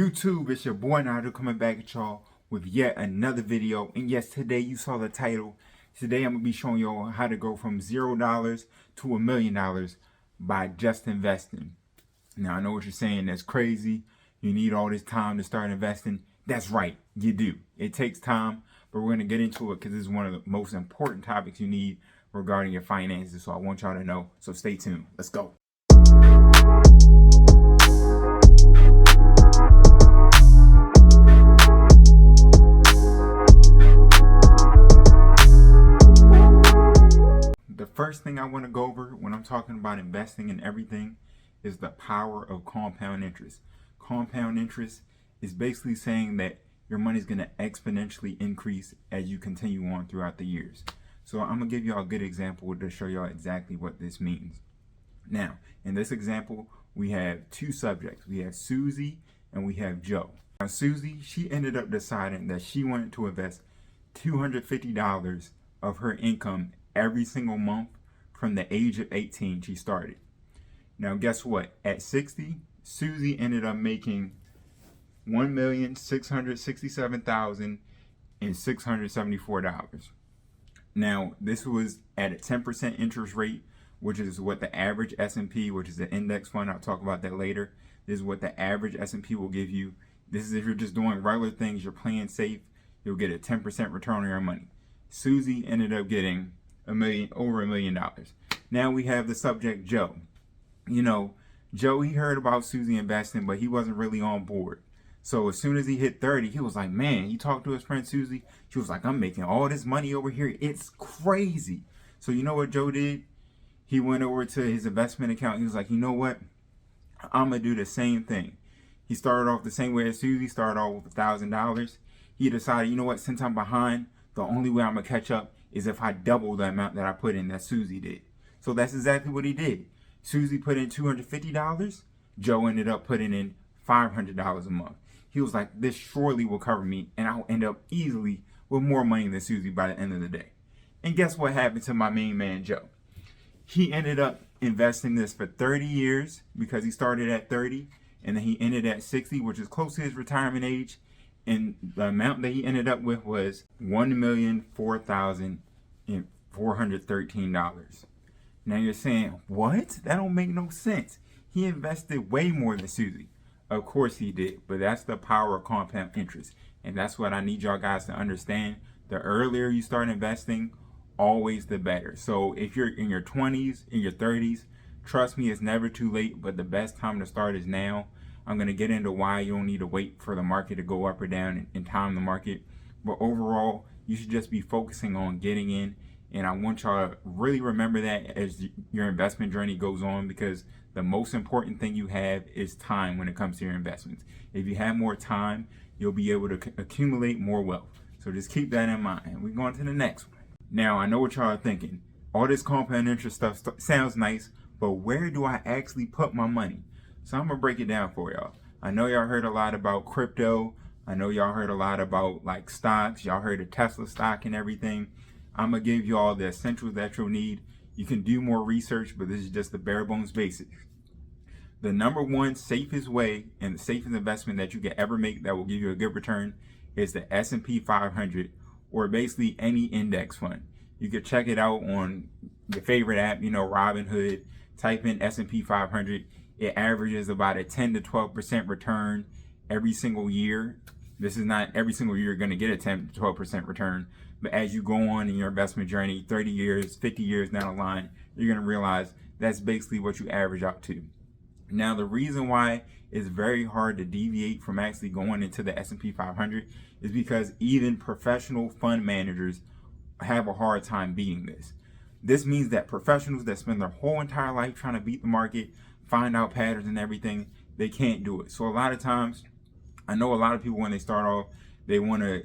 YouTube, it's your boy Nigel coming back at y'all with yet another video. And yes, today you saw the title. Today I'm going to be showing y'all how to go from $0 to $1 million by just investing. Now I know what you're saying, that's crazy. You need all this time to start investing. That's right, you do. It takes time, but we're going to get into it because this is one of the most important topics you need regarding your finances. So I want y'all to know, so stay tuned. Let's go. The first thing I want to go over when I'm talking about investing in everything is the power of compound interest. Compound interest is basically saying that your money is going to exponentially increase as you continue on throughout the years. So I'm going to give y'all a good example to show y'all exactly what this means. Now, in this example, we have two subjects. We have Susie and we have Joe. Now, Susie, she ended up deciding that she wanted to invest $250 of her income every single month from the age of 18 she started. Now guess what? At 60, Susie ended up making $1,667,674. Now this was at a 10% interest rate, which is what the average S&P, which is the index fund, I'll talk about that later. This is what the average S&P will give you. This is if you're just doing regular things, you're playing safe, you'll get a 10% return on your money. Susie ended up getting over $1 million. Now we have the subject Joe. You know, Joe, he heard about Susie investing, but he wasn't really on board. So as soon as he hit 30, he was like, man, he talked to his friend Susie. She was like, I'm making all this money over here. It's crazy. So you know what Joe did? He went over to his investment account. He was like, you know what? I'm going to do the same thing. He started off the same way as Susie, started off with $1,000. He decided, you know what, since I'm behind, the only way I'm going to catch up is if I double the amount that I put in that Susie did. So that's exactly what he did. Susie put in $250. Joe ended up putting in $500 a month. He was like, this surely will cover me and I'll end up easily with more money than Susie by the end of the day. And guess what happened to my main man, Joe? He ended up investing this for 30 years because he started at 30 and then he ended at 60, which is close to his retirement age. And the amount that he ended up with was $1,004,413. Now you're saying, what? That don't make no sense. He invested way more than Susie. Of course he did, but that's the power of compound interest. And that's what I need y'all guys to understand. The earlier you start investing, always the better. So if you're in your 20s, in your 30s, trust me, it's never too late, but the best time to start is now. I'm going to get into why you don't need to wait for the market to go up or down and time the market. But overall, you should just be focusing on getting in. And I want y'all to really remember that as your investment journey goes on, because the most important thing you have is time when it comes to your investments. If you have more time, you'll be able to accumulate more wealth. So just keep that in mind. We're going to the next one. Now, I know what y'all are thinking. All this compound interest stuff sounds nice, but where do I actually put my money? So I'm going to break it down for y'all. I know y'all heard a lot about crypto. I know y'all heard a lot about like stocks. Y'all heard of Tesla stock and everything. I'm going to give y'all the essentials that you'll need. You can do more research, but this is just the bare bones basics. The number one safest way and the safest investment that you can ever make that will give you a good return is the S&P 500, or basically any index fund. You can check it out on your favorite app, you know, Robinhood. Type in S&P 500. It averages about a 10 to 12% return every single year. This is not every single year you're going to get a 10 to 12% return. But as you go on in your investment journey, 30 years, 50 years down the line, you're going to realize that's basically what you average out to. Now, the reason why it's very hard to deviate from actually going into the S&P 500 is because even professional fund managers have a hard time beating this. This means that professionals that spend their whole entire life trying to beat the market, find out patterns and everything, they can't do it. So a lot of times, I know a lot of people when they start off, they want to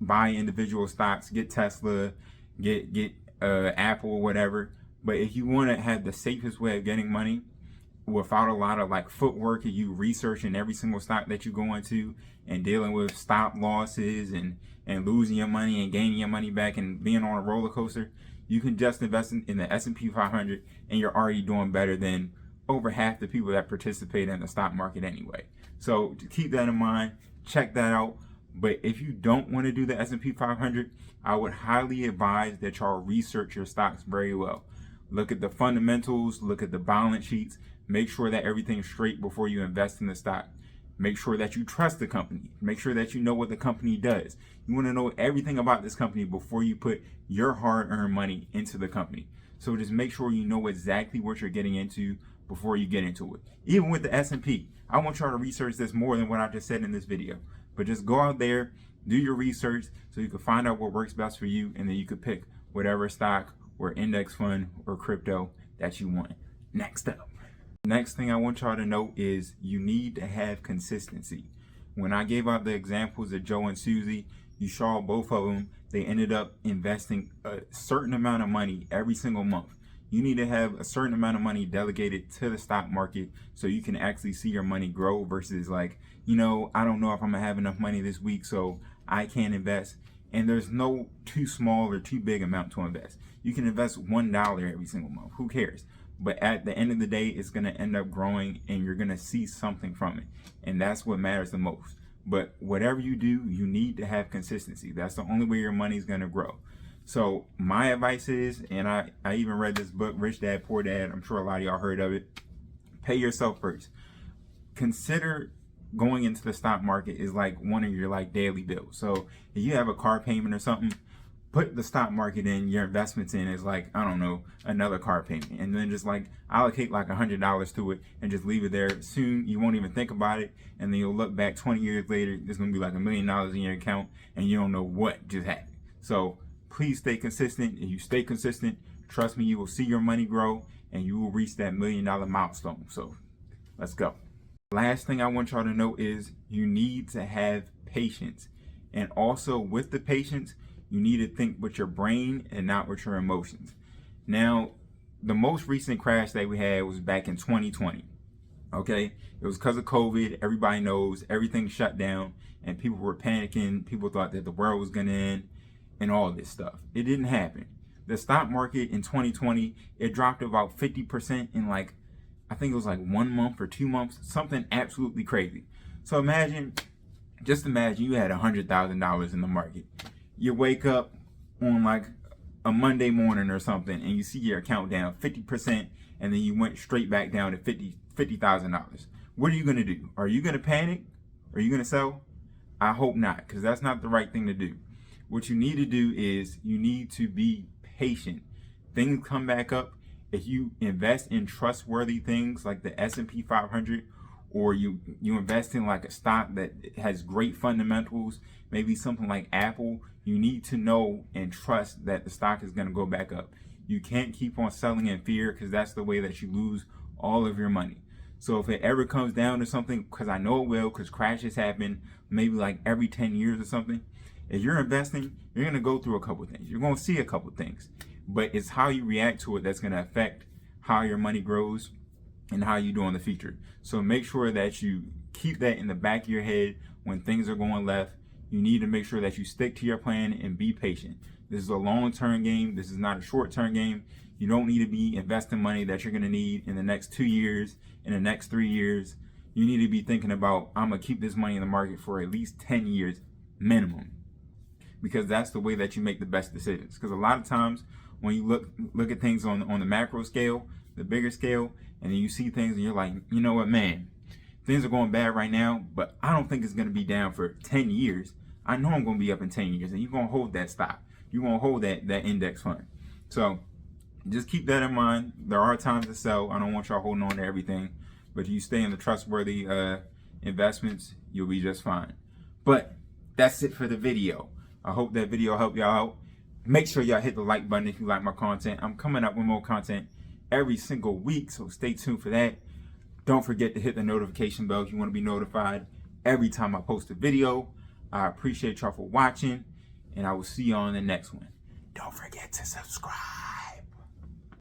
buy individual stocks, get Tesla, get Apple or whatever. But if you want to have the safest way of getting money without a lot of like footwork and you researching every single stock that you go into and dealing with stop losses and losing your money and gaining your money back and being on a roller coaster, you can just invest in the S&P 500 and you're already doing better than over half the people that participate in the stock market anyway. So to keep that in mind, check that out. But if you don't want to do the S&P 500, I would highly advise that y'all research your stocks very well. Look at the fundamentals, look at the balance sheets, make sure that everything's straight before you invest in the stock. Make sure that you trust the company. Make sure that you know what the company does. You want to know everything about this company before you put your hard-earned money into the company. So just make sure you know exactly what you're getting into before you get into it. Even with the S&P, I want y'all to research this more than what I just said in this video. But just go out there, do your research so you can find out what works best for you, and then you can pick whatever stock or index fund or crypto that you want. Next up. Next thing I want y'all to know is you need to have consistency. When I gave out the examples of Joe and Susie, you saw both of them, they ended up investing a certain amount of money every single month. You need to have a certain amount of money delegated to the stock market so you can actually see your money grow versus like, I don't know if I'm gonna have enough money this week, so I can't invest. And there's no too small or too big amount to invest. You can invest $1 every single month. Who cares? But at the end of the day, it's going to end up growing and you're going to see something from it. And that's what matters the most. But whatever you do, you need to have consistency. That's the only way your money is going to grow. So my advice is, and I even read this book, Rich Dad, Poor Dad. I'm sure a lot of y'all heard of it. Pay yourself first. Consider going into the stock market is like one of your daily bills. So if you have a car payment or something, put the stock market in, your investments in is another car payment. And then just allocate $100 to it and just leave it there. Soon you won't even think about it. And then you'll look back 20 years later, there's going to be $1 million in your account and you don't know what just happened. So please stay consistent. If you stay consistent, trust me, you will see your money grow and you will reach that $1 million milestone. So let's go. Last thing I want y'all to know is you need to have patience. And also with the patience, you need to think with your brain and not with your emotions. Now, the most recent crash that we had was back in 2020. Okay? It was because of COVID. Everybody knows everything shut down and people were panicking. People thought that the world was going to end and all this stuff. It didn't happen. The stock market in 2020, it dropped about 50% in I think it was 1 month or 2 months, something absolutely crazy. So just imagine you had $100,000 in the market. You wake up on a Monday morning or something and you see your account down 50% and then you went straight back down to $50,000. What are you going to do? Are you going to panic? Are you going to sell? I hope not, because that's not the right thing to do. What you need to do is you need to be patient. Things come back up. If you invest in trustworthy things like the S&P 500, or you invest in a stock that has great fundamentals, maybe something like Apple, you need to know and trust that the stock is going to go back up. You can't keep on selling in fear, because that's the way that you lose all of your money. So if it ever comes down to something, because I know it will, because crashes happen maybe every 10 years or something, if you're investing, you're going to go through a couple things. You're going to see a couple things. But it's how you react to it that's going to affect how your money grows and how you do in the future. So make sure that you keep that in the back of your head when things are going left. You need to make sure that you stick to your plan and be patient. This is a long-term game. This is not a short-term game. You don't need to be investing money that you're going to need in the next 2 years, in the next 3 years. You need to be thinking about, I'm going to keep this money in the market for at least 10 years minimum, because that's the way that you make the best decisions. Because a lot of times when you look at things on the macro scale, the bigger scale, and then you see things and you're like, you know what, man, things are going bad right now, but I don't think it's going to be down for 10 years. I know I'm going to be up in 10 years, and you're going to hold that stock. You're going to hold that index fund. So just keep that in mind. There are times to sell. I don't want y'all holding on to everything, but if you stay in the trustworthy investments, you'll be just fine. But that's it for the video. I hope that video helped y'all out. Make sure y'all hit the like button if you like my content. I'm coming up with more content every single week, so stay tuned for that. Don't forget to hit the notification bell if you want to be notified every time I post a video. I appreciate y'all for watching, and I will see you on the next one. Don't forget to subscribe.